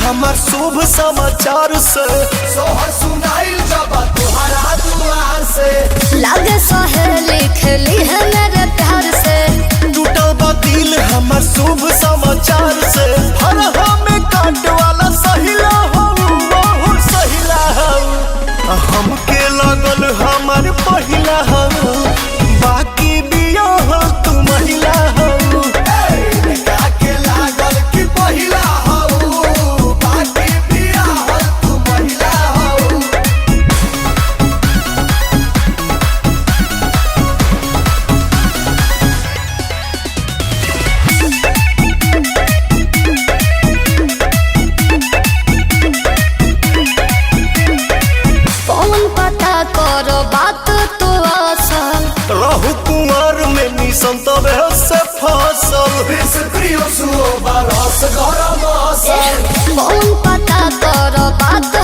हमार शुभ समाचार से सोहर सुनाइल जब तुम्हारा दुआर से लागे सहेली खेली है मेरे प्यार से टूटल बा दिल हमार शुभ समाचार से हर हमें काट वाला सहिला हो बहुत सहिला हो हमके लगल हमार पहिला हो बाकी बिया हो तू महिला हो के लागल कि पहिला हो बाकी बिया हो तू महिला हो कौन पता करो बात तो असल रहु कुमार में निसंत से फसल कौन पता करो बात